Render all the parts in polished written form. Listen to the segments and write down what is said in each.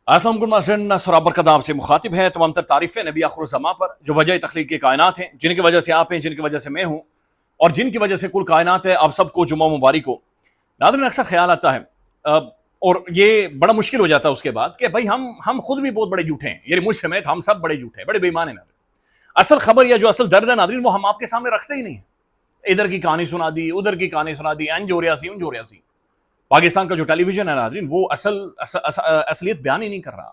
السلام علیکم سرابر کا آپ سے مخاطب ہے تمام تر تعریفیں نبی آخرالزماں پر جو وجہ تخلیق کے کائنات ہیں، جن کی وجہ سے آپ ہیں، جن کی وجہ سے میں ہوں، اور جن کی وجہ سے کل کائنات ہے۔ آپ سب کو جمعہ مبارک ہو۔ ناظرین، اکثر خیال آتا ہے اور یہ بڑا مشکل ہو جاتا ہے اس کے بعد کہ بھائی ہم خود بھی بہت بڑے جھوٹے ہیں، یعنی مجھ سمیت ہم سب بڑے جھوٹے ہیں، بڑے بے ایمان ہیں۔ ناظرین، اصل خبر یا جو اصل درد ہے ناظرین، وہ ہم آپ کے سامنے رکھتے ہی نہیں ہیں۔ ادھر کی کہانی سنا دی، ادھر کی کہانی سنا دی، انج ہو رہا سی، انج ہو رہا سی۔ پاکستان کا جو ٹیلی ویژن ہے ناظرین، وہ اصلیت بیان ہی نہیں کر رہا۔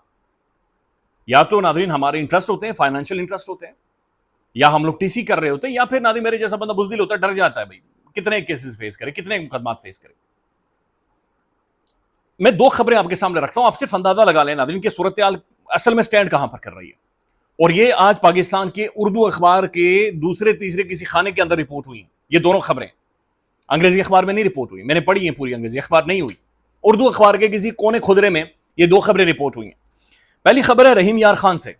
یا تو ناظرین ہمارے انٹرسٹ ہوتے ہیں، فائنینشیل انٹرسٹ ہوتے ہیں، یا ہم لوگ ٹی سی کر رہے ہوتے ہیں، یا پھر ناظرین میرے جیسا بندہ بزدل ہوتا ہے، ڈر جاتا ہے بھائی کتنے کیسز فیس کرے، کتنے مقدمات فیس کرے۔ میں دو خبریں آپ کے سامنے رکھتا ہوں، آپ صرف اندازہ لگا لیں ناظرین کہ صورتحال اصل میں سٹینڈ کہاں پر کر رہی ہے۔ اور یہ آج پاکستان کے اردو اخبار کے دوسرے تیسرے کسی خانے کے اندر رپورٹ ہوئی ہیں۔ یہ دونوں خبریں انگریزی اخبار میں نہیں رپورٹ ہوئی، میں نے پڑھی ہیں، پوری انگریزی اخبار نہیں ہوئی، اردو اخبار کے کسی کونے کھدرے میں یہ دو خبریں رپورٹ ہوئی ہیں۔ پہلی خبر ہے رحیم یار خان سے۔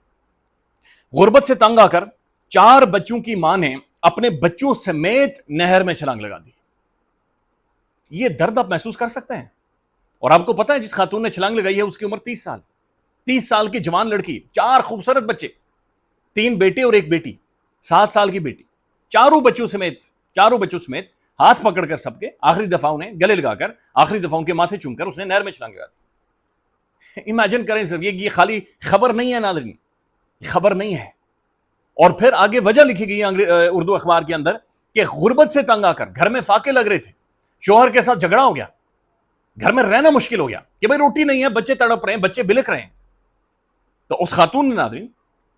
غربت سے تنگ آ کر 4 بچوں کی ماں نے اپنے بچوں سمیت نہر میں چھلانگ لگا دی۔ یہ درد آپ محسوس کر سکتے ہیں؟ اور آپ کو پتا ہے جس خاتون نے چھلانگ لگائی ہے اس کی عمر 30 سال، 30 سال کی جوان لڑکی، 4 خوبصورت بچے، 3 بیٹے اور 1 بیٹی، 7 سال کی بیٹی، چاروں بچوں سمیت ہاتھ پکڑ کر سب کے آخری دفعہ انہیں گلے لگا کر، آخری دفعہ ان کے ماتھے چوم کر اس نے نہر میں چھلانگ لگا دی۔ امیجن کریں سر، یہ خالی خبر نہیں ہے ناظرین، خبر نہیں ہے۔ اور پھر آگے وجہ لکھی گئی ہے اردو اخبار کے اندر کہ غربت سے تنگ آ کر گھر میں فاقے لگ رہے تھے، شوہر کے ساتھ جھگڑا ہو گیا، گھر میں رہنا مشکل ہو گیا کہ بھائی روٹی نہیں ہے، بچے تڑپ رہے ہیں، بچے بلک رہے ہیں۔ تو اس خاتون نے ناظرین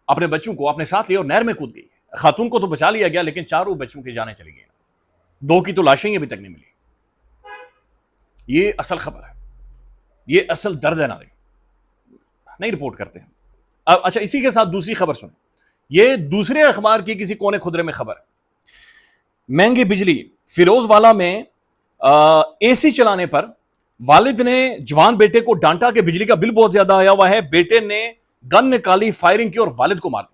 اپنے بچوں کو اپنے ساتھ لیا اور نہر میں کود گئی۔ خاتون کو تو بچا لیا گیا لیکن چاروں بچوں کی جانیں چلی گئی، 2 کی تو لاشیں ابھی تک نہیں ملی۔ یہ اصل خبر ہے، یہ اصل درد ہے ناظرین، نہیں رپورٹ کرتے ہیں۔ اب اچھا، اسی کے ساتھ دوسری خبر سنیں، یہ دوسرے اخبار کی کسی کونے خدرے میں خبر ہے۔ مہنگی بجلی، فیروز والا میں اے سی چلانے پر والد نے جوان بیٹے کو ڈانٹا کہ بجلی کا بل بہت زیادہ آیا ہوا ہے، بیٹے نے گن نکالی، فائرنگ کی اور والد کو مار دیا۔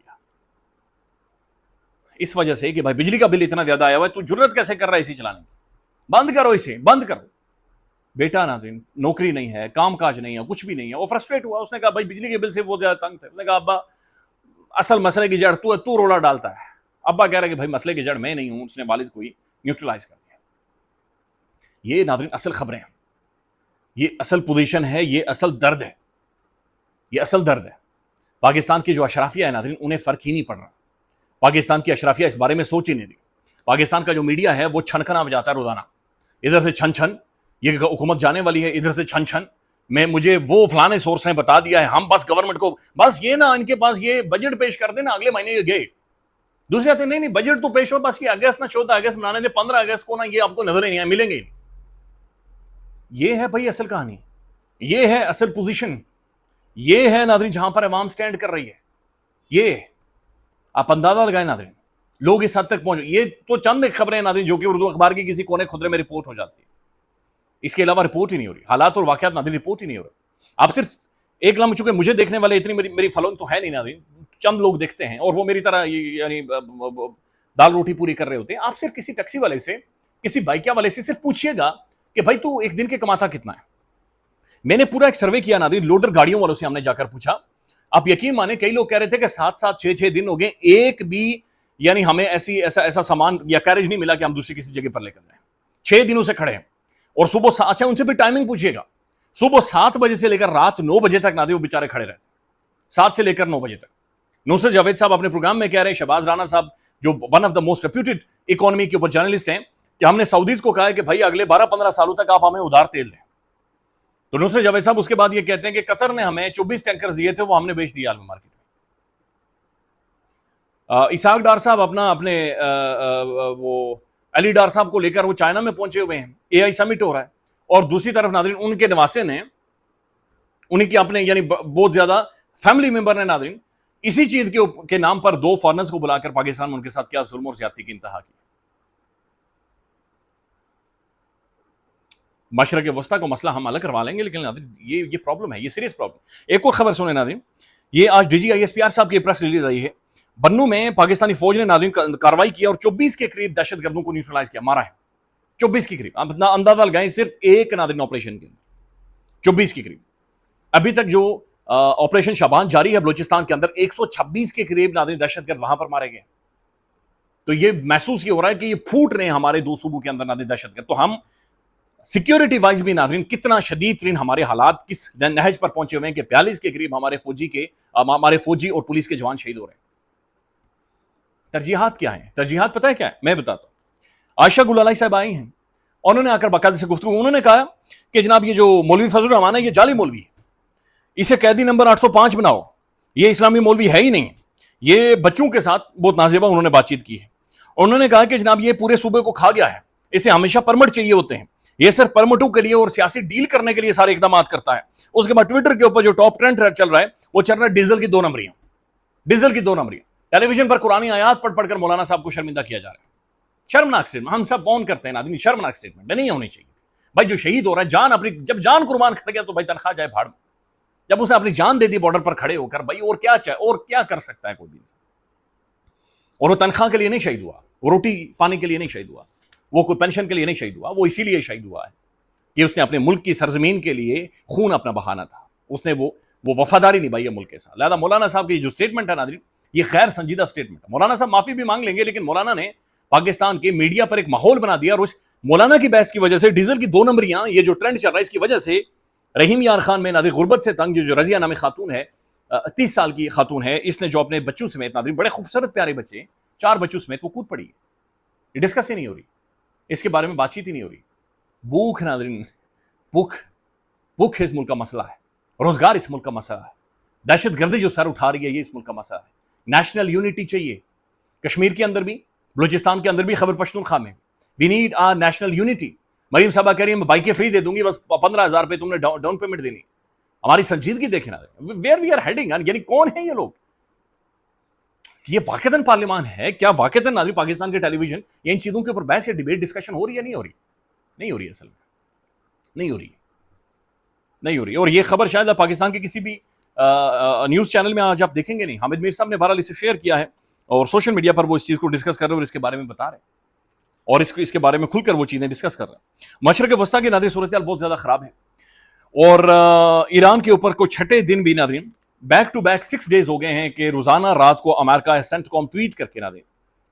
اس وجہ سے کہ بھائی بجلی کا بل اتنا زیادہ آیا ہوا ہے، تو جرت کیسے کر رہا ہے اے سی چلانے کی، بند کرو اسے، بند کرو۔ بیٹا ناظرین نوکری نہیں ہے، کام کاج نہیں ہے، کچھ بھی نہیں ہے، وہ فرسٹریٹ ہوا، اس نے کہا بھائی بجلی کے بل سے وہ زیادہ تنگ تھے۔ اس نے کہا ابا اصل مسئلے کی جڑ تو رولا ڈالتا ہے۔ ابا کہہ رہا ہے کہ بھائی مسئلے کی جڑ میں نہیں ہوں۔ اس نے والد کو ہی نیوٹرلائز کر دیا۔ یہ ناظرین اصل خبریں ہیں، یہ اصل پوزیشن ہے، یہ اصل درد ہے، یہ اصل درد ہے۔ پاکستان کی جو اشرافیہ ہے ناظرین، انہیں فرق ہی نہیں پڑ رہا۔ پاکستان کی اشرافیہ اس بارے میں سوچ ہی نہیں رہی۔ پاکستان کا جو میڈیا ہے وہ چھنکنا بجاتا ہے روزانہ، ادھر سے چھن چھن یہ حکومت جانے والی ہے، ادھر سے چھن چھن میں مجھے وہ فلانے سورس نے بتا دیا ہے، ہم بس گورنمنٹ کو بس یہ نا ان کے پاس یہ بجٹ پیش کر دیں نا اگلے مہینے یہ گئے۔ دوسرے آتے نہیں بجٹ تو پیش ہو، بس یہ اگست نہ 14 اگست منانے دے، 15 اگست کو نا یہ آپ کو نظر ہی نہیں آئے، ملیں گے ہی نہیں۔ یہ ہے بھائی اصل کہانی، یہ ہے اصل پوزیشن، یہ ہے ناظرین جہاں پر عوام سٹینڈ کر رہی ہے۔ یہ آپ اندازہ لگائیں ناظرین، لوگ اس حد تک پہنچ، یہ تو چند ایک خبریں ناظرین جو کہ اردو اخبار کی کسی کونے خدرے میں رپورٹ ہو جاتی ہے، اس کے علاوہ رپورٹ ہی نہیں ہو رہی، حالات اور واقعات ناظرین رپورٹ ہی نہیں ہو رہے۔ آپ صرف ایک لمحہ، چونکہ مجھے دیکھنے والے اتنی میری فالوئنگ تو ہے نہیں ناظرین، چند لوگ دیکھتے ہیں اور وہ میری طرح یعنی دال روٹی پوری کر رہے ہوتے ہیں۔ آپ صرف کسی ٹیکسی والے سے، کسی بائکیا والے سے صرف پوچھئے گا کہ بھائی تو ایک دن کے کماتا کتنا ہے۔ میں نے پورا ایک سروے کیا ناظرین، لوڈر گاڑیوں والوں سے ہم نے جا کر پوچھا، آپ یقین مانیں کئی لوگ کہہ رہے تھے کہ 7 6 دن ہو گئے، ایک بھی یعنی ہمیں ایسا سامان یا کیریج نہیں ملا کہ ہم دوسری کسی جگہ پر لے کر جائیں۔ 6 دنوں سے کھڑے ہیں اور صبح اچھا ان سے بھی ٹائمنگ پوچھیے گا، صبح 7 بجے سے لے کر رات 9 بجے تک ناظرین وہ بیچارے کھڑے رہتے، 7 سے لے کر 9 بجے تک۔ نصرت جاوید صاحب اپنے پروگرام میں کہہ رہے ہیں، شہباز رانا صاحب جو one of the most reputed economy کے اوپر جرنلسٹ ہیں، کہ ہم نے سعودیز کو کہا ہے کہ بھائی اگلے 12 15 سالوں تک آپ ہمیں ادھار تیل دیں۔ تو نصرت جاوید صاحب اس کے بعد یہ کہتے ہیں کہ قطر نے ہمیں 24 ٹینکرز دیے تھے، وہ ہم نے بیچ دیے عالمی مارکیٹ میں۔ اسحاق ڈار صاحب اپنے وہ علی ڈار صاحب کو لے کر وہ چائنا میں پہنچے ہوئے ہیں، اے آئی سمٹ ہو رہا ہے، اور دوسری طرف ناظرین ان کے نواسے نے، انہیں کی اپنے یعنی بہت زیادہ فیملی ممبر نے ناظرین اسی چیز کے نام پر 2 فارنرز کو بلا کر پاکستان میں ان کے ساتھ کیا ظلم اور زیادتی کی انتہا کی۔ مشرق وسطیٰ کو مسئلہ ہم الگ کروا لیں گے، لیکن ناظرین یہ پرابلم ہے، یہ سیریس پرابلم۔ ایک اور خبر سنیں ناظرین، یہ آج D G I S P R صاحب کی پریس ریلیز آئی ہے۔ بنوں میں پاکستانی فوج نے ناظرین کارروائی کی اور 24 کے قریب دہشت گردوں کو نیوٹرلائز کیا، مارا ہے 24 کے قریب۔ آپ اندازہ لگائیں صرف ایک ناظرین آپریشن کے اندر 24 کے قریب۔ ابھی تک جو ऑपरेशन शाबान जारी है बलूचिस्तान के अंदर, 126 के करीब नाज़रीन दहशतगर्द वहां पर मारे गए। तो ये महसूस ये हो रहा है कि ये फूट रहे हैं हमारे दो सूबों के अंदर नाज़रीन दहशतगर्द। तो हम सिक्योरिटी वाइज भी नाज़रीन कितना शदीद तरीन हमारे हालात किस नहज पर पहुंचे हुए हैं कि 42 के करीब हमारे फौजी और पुलिस के जवान शहीद हो रहे हैं। तरजीहात क्या है? तरजीहात पता है क्या है? मैं बताता हूं। आयशा गुलालाई साहब आई हैं, उन्होंने आकर बाकायदे से गुफ्तगू, उन्होंने कहा कि जनाब ये जो मौलवी फजल रहमान है ये जाली मौलवी है, इसे कैदी नंबर 805 बनाओ, ये इस्लामी मौलवी है ही नहीं। ये बच्चों के साथ बहुत नाजेबा उन्होंने बातचीत की है। उन्होंने कहा कि जनाब ये पूरे सूबे को खा गया है, इसे हमेशा परमिट चाहिए होते हैं, ये सिर्फ परमिटों के लिए और सियासी डील करने के लिए सारे इकदाम करता है। उसके बाद ट्विटर के ऊपर जो टॉप ट्रेंड चल रहा है वो चल रहा है डीजल की 2 नंबरियां, डीजल की 2 नंबरियां। टेलीविजन पर कुरानी आयात पढ़ पढ़कर मौलाना साहब को शर्मिंदा किया जा रहा है। शर्मनाक स्टेटमेंट, हम सब बॉन करते हैं आदमी, शर्मनाक स्टेटमेंट नहीं होनी चाहिए भाई। जो शहीद हो रहा है, जान अपनी जब जान कुर्बान कर गया तो भाई तनख्वाह जाए भाड़ में। जब उसने अपनी जान दे दी बॉर्डर पर खड़े होकर, भाई और क्या चाहे, और क्या कर सकता है कोई भी इंसान। और वो तनख्वाह के लिए नहीं शहीद हुआ, वो रोटी पानी के लिए नहीं शहीद हुआ, वो कोई पेंशन के लिए नहीं शहीद हुआ, वो इसीलिए शहीद हुआ है कि उसने अपने मुल्क की सरजमीन के लिए खून अपना बहाना था, उसने वो वफादारी निभाई है मुल्क के साथ। लिहाजा मौलाना साहब की जो स्टेटमेंट है नाज़रीन, ये खैर संजीदा स्टेटमेंट है। मौलाना साहब माफी भी मांग लेंगे, लेकिन मौलाना ने पाकिस्तान के मीडिया पर एक माहौल बना दिया, और उस मौलाना की बहस की वजह से डीजल की 2 नंबरियां, ये जो ट्रेंड चल रहा है, इसकी वजह से रहीम यार खान में नाज़रीन गुर्बत से तंग जो रजिया नामी खातून है, 30 साल की खातून है, इसने जो अपने बच्चों समेत नाज़रीन बड़े खूबसूरत प्यारे बच्चे 4 बच्चों समेत वो कूद पड़ी है। ये डिस्कस ही नहीं हो रही, इसके बारे में बातचीत ही नहीं हो रही। भूख नाज़रीन, भूख इस मुल्क का मसला है, रोजगार इस मुल्क का मसला है, दहशत गर्दी जो सर उठा रही है ये इस मुल्क का मसला है। नेशनल यूनिटी चाहिए, कश्मीर के अंदर भी, बलूचिस्तान के अंदर भी, खैबर पख्तूनख्वा में। We need our national unity. Maryam साहबा कह रही है मैं बाइकें फ्री दे दूंगी, बस 15,000 रुपए तुमने डाउन पेमेंट देनी। हमारी संजीदगी देखे ना, वेयर वी आर हेडिंग, यानी कौन है ये लोग? ये वाकईतन पार्लियामान है क्या? वाकईतन नाज़रीन पाकिस्तान के टेलीविजन या इन चीजों के ऊपर बहस या डिबेट डिस्कशन हो रही है? नहीं हो रही, नहीं हो रही, असल में नहीं हो रही, नहीं हो रही। और ये खबर शायद पाकिस्तान के किसी भी न्यूज़ चैनल में आज आप देखेंगे नहीं। हामिद मीर साहब ने बहरहाल इसे शेयर किया है और सोशल मीडिया पर वो इस चीज़ को डिस्कस कर रहे हैं और इसके बारे में बता रहे हैं, और इसके बारे में खुलकर वो चीज़ें डिस्कस कर रहे हैं। मशरक़ वस्ता की नाज़रीन सूरत हाल बहुत ज़्यादा ख़राब है, और ईरान के ऊपर को छठे दिन भी नाज़रीन बैक टू बैक 6 डेज हो गए हैं कि रोज़ाना रात को अमेरिका सेंटकॉम ट्वीट करके नाज़रीन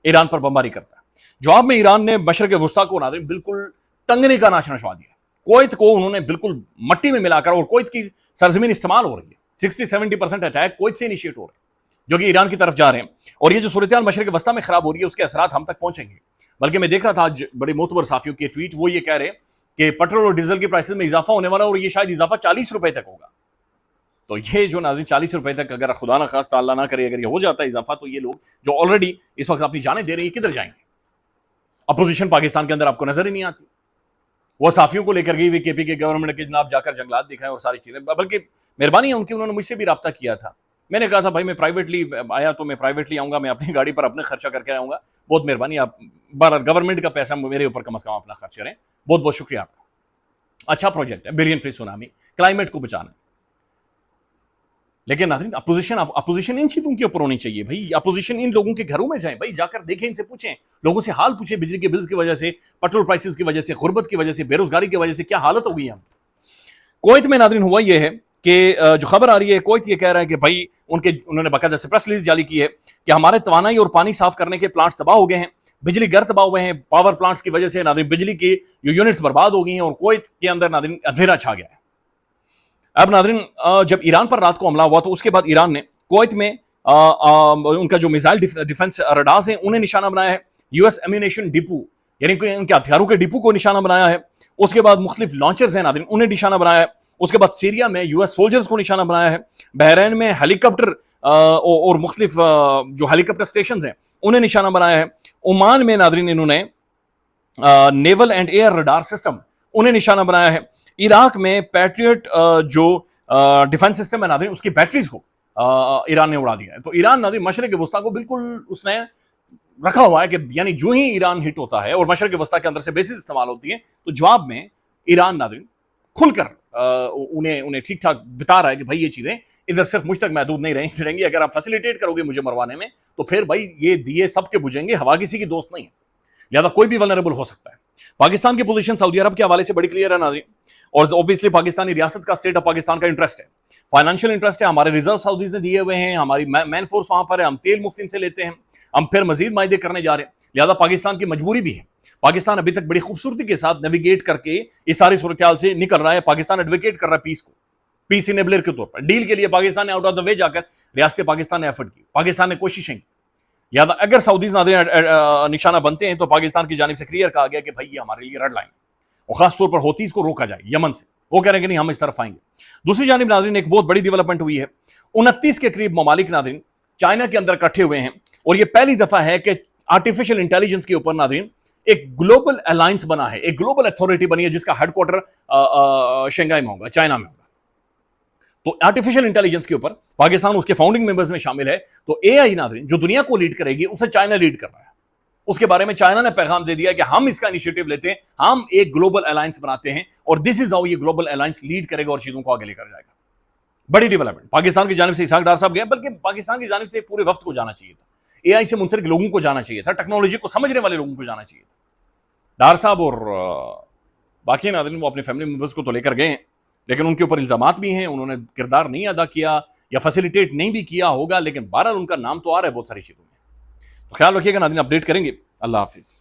ईरान पर बमबारी करता है। जवाब में ईरान ने मशरक़ वस्ता को नाज़रीन बिल्कुल तंगने का नाच नचवा दिया। कुवैत को उन्होंने बिल्कुल मट्टी में मिलाकर, और कुवैत की सरजमीन इस्तेमाल हो रही है, 60-70% अटैक कुवैत से इनिशिएट हो रहे हैं जो कि ईरान की तरफ जा रहे हैं। और ये जो सूरत हाल मशरक़ वस्ता में खराब हो रही है उसके असरात हम तक पहुंचेंगे। बल्कि मैं देख रहा था आज बड़े मोतबर साफियों के ट्वीट, वो ये कह रहे हैं कि पेट्रोल और डीजल की प्राइसेस में इजाफा होने वाला है, और ये शायद इजाफा 40 रुपए तक होगा। तो ये जो नाज़रीन 40 रुपए तक, अगर खुदा ना खास्ता अल्लाह ना करे अगर ये हो जाता है इजाफा, तो ये लोग जो ऑलरेडी इस वक्त अपनी जानें दे रहे हैं किधर जाएंगे? अपोजिशन पाकिस्तान के अंदर आपको नजर ही नहीं आती। वो साफियों को लेकर गई हुई केपी के गवर्नमेंट के जनाब जाकर जंगलात दिखाएं और सारी चीजें, बल्कि मेहरबानी है उनकी, उन्होंने मुझसे भी रब्ता किया था। मैंने कहा था भाई मैं प्राइवेटली आया तो मैं प्राइवेटली आऊंगा, मैं अपनी गाड़ी पर अपने खर्चा करके आऊंगा, बहुत मेहरबानी, आप गवर्नमेंट का पैसा मेरे ऊपर कम से कम अपना खर्च करें, बहुत बहुत शुक्रिया आपका। अच्छा प्रोजेक्ट है, बिलियन फ्री सुनामी, क्लाइमेट को बचाना। लेकिन नाज़रीन अपोजिशन इन चीजों के ऊपर होनी चाहिए भाई। अपोजिशन इन लोगों के घरों में जाए भाई, जाकर देखें, इनसे पूछें, लोगों से हाल पूछें, बिजली के बिल्स की वजह से, पेट्रोल प्राइसेस की वजह से, गुर्बत की वजह से, बेरोजगारी की वजह से क्या हालत हो गई है। कुवैत में नाज़रीन हुआ यह है कि जो खबर आ रही है, कुवैत ये कह रहा है कि भाई उन्होंने बाकायदा से प्रेस रिलीज जारी की है कि हमारे तवानाई और पानी साफ करने के प्लांट्स तबाह हो गए हैं, बिजली घर तबाह हुए हैं, पावर प्लांट्स की वजह से नाज़रीन बिजली की जो यूनिट्स बर्बाद हो गई हैं, और कुवैत के अंदर नाज़रीन अंधेरा छा गया है। अब नाज़रीन जब ईरान पर रात को हमला हुआ तो उसके बाद ईरान ने कुवैत में उनका जो मिसाइल डिफेंस रडार्स हैं उन्हें निशाना बनाया है, यूएस एम्यूनेशन डिपो यानी कि उनके हथियारों के डिपो को निशाना बनाया है। उसके बाद मुख्तलिफ लॉन्चर्स हैं नाज़रीन उन्हें निशाना बनाया है। उसके बाद सीरिया में यूएस सोल्जर्स को निशाना बनाया है। बहरीन में हेलीकॉप्टर और मुख्तलिफ जो हेलीकॉप्टर स्टेशन हैं उन्हें निशाना बनाया है। ओमान में नाज़रीन इन्होंने naval and air radar system उन्हें निशाना बनाया है। इराक में पैट्रियट जो डिफेंस सिस्टम है नाज़रीन उसकी बैटरीज को ईरान ने उड़ा दिया है। तो ईरान नाज़रीन मशरक़ वस्ता को बिल्कुल उसने रखा हुआ है कि यानी जो ही ईरान हिट होता है और मशरक़ वस्ता के अंदर से बेसिस इस्तेमाल होती है तो जवाब में ईरान नाज़रीन खुलकर उन्हें ठीक ठाक बता रहा है कि भाई ये चीज़ें इधर सिर्फ मुझ तक महदूद नहीं रहेंगी, अगर आप फैसिलिटेट करोगे मुझे मरवाने में तो फिर भाई ये दिए सबके बुझेंगे, हवा किसी की दोस्त नहीं है, लिहाजा कोई भी वल्नरेबल हो सकता है। पाकिस्तान की पोजीशन सऊदी अरब के हवाले से बड़ी क्लियर है नाज़रीन, और ऑब्वियसली पाकिस्तानी रियासत का, स्टेट ऑफ पाकिस्तान का इंटरेस्ट है, फाइनेंशियल इंटरेस्ट है, हमारे रिजर्व सऊदीज ने दिए हुए हैं, हमारी मैन फोर्स वहां पर है, हम तेल मुफ्त इनसे लेते हैं, हम फिर मजीद मायदे करने जा रहे हैं, लिहाजा पाकिस्तान की मजबूरी भी है। पाकिस्तान अभी तक बड़ी खूबसूरती के साथ नेविगेट करके इस सारी सूरत हाल से निकल रहा है। पाकिस्तान एडवोकेट कर रहा है पीस को, पीस इनेबलर के तौर पर। डील के लिए पाकिस्तान ने आउट ऑफ द वे जाकर रियासत पाकिस्तान ने एफर्ट की, पाकिस्तान ने कोशिशें की। याद, अगर सऊदीज नाज़रीन निशाना बनते हैं तो पाकिस्तान की जानिब से क्लियर कहा गया कि भाई ये हमारे लिए रेड लाइन, और खासतौर पर होतीज को रोका जाए यमन से, वो कह रहे हैं कि नहीं हम इस तरफ आएंगे। दूसरी जानिब नाज़रीन एक बहुत बड़ी डेवलपमेंट हुई है, 29 के करीब ममालिक नाज़रीन चाइना के अंदर इकट्ठे हुए हैं, और ये पहली दफा है कि आर्टिफिशियल इंटेलिजेंस के ऊपर नाज़रीन एक ग्लोबल अलायंस बना है, एक ग्लोबल अथॉरिटी बनी है जिसका हेडक्वार्टर शंघाई में होगा, चाइना में होगा। तो आर्टिफिशियल इंटेलिजेंस के ऊपर पाकिस्तान उसके फाउंडिंग मेंबर्स में शामिल है। तो एआई नाज़रीन जो दुनिया को लीड करेगी उसे चाइना लीड कर रहा है, उसके बारे में चाइना ने पैगाम दे दिया कि हम इसका इनिशिएटिव लेते हैं, हम एक ग्लोबल अलायंस बनाते हैं, और दिस इज हाउ ये ग्लोबल अलायंस लीड करेगा और चीजों को आगे लेकर जाएगा। बड़ी डेवलपमेंट पाकिस्तान की जानिब से इसहाक डार साहब गए, बल्कि पाकिस्तान की जानिब से पूरे वक्त को जाना चाहिए था, एआई से मुंसलिक लोगों को जाना चाहिए था, टेक्नोलॉजी को समझने वाले लोगों को जाना चाहिए था। डार साहब और बाकी नाज़रीन वो अपने फैमिली मेंबर्स को तो लेकर गए हैं, लेकिन उनके ऊपर इल्जामात भी हैं, उन्होंने किरदार नहीं अदा किया या फैसिलिटेट नहीं भी किया होगा, लेकिन बहरहाल उनका नाम तो आ रहा है बहुत सारी चीज़ों में। तो ख्याल रखिएगा नाज़रीन, अपडेट करेंगे। अल्लाह हाफिज़।